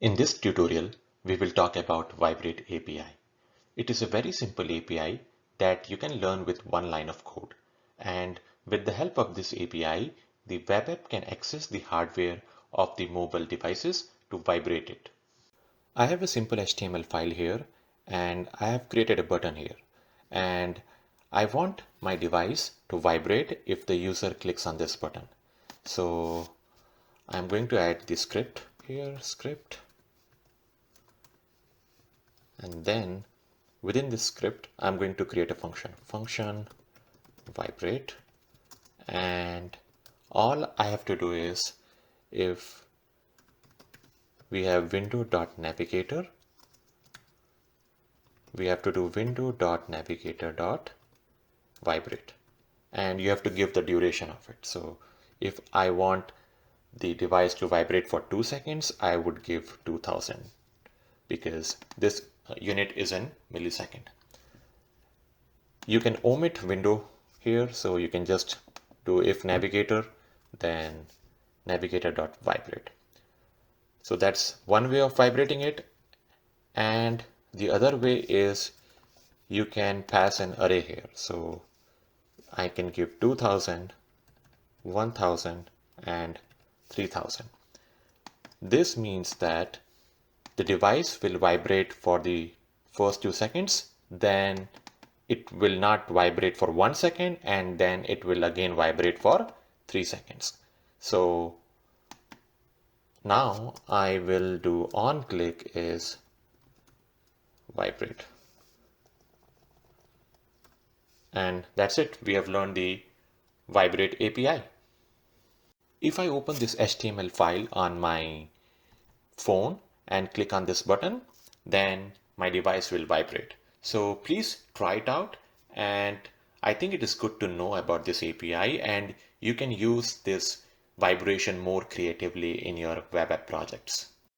In this tutorial, we will talk about Vibrate API. It is a very simple API that you can learn with one line of code. And with the help of this API, the web app can access the hardware of the mobile devices to vibrate it. I have a simple HTML file here and I have created a button here. And I want my device to vibrate if the user clicks on this button. So I'm going to add the script here, script. And then within this script, I'm going to create a function vibrate. And all I have to do is if we have window.navigator, we have to do window.navigator.vibrate. And you have to give the duration of it. So if I want the device to vibrate for 2 seconds, I would give 2000 because this unit is in millisecond. You can omit window here, so you can just do if navigator, then navigator.vibrate. So that's one way of vibrating it. And the other way is you can pass an array here. So I can give 2000, 1000, and 3000. This means that the device will vibrate for the first 2 seconds, then it will not vibrate for 1 second, and then it will again vibrate for 3 seconds. So now I will do on click is vibrate. And that's it. We have learned the Vibrate API. If I open this HTML file on my phone and click on this button, then my device will vibrate. So please try it out. And I think it is good to know about this API, and you can use this vibration more creatively in your web app projects.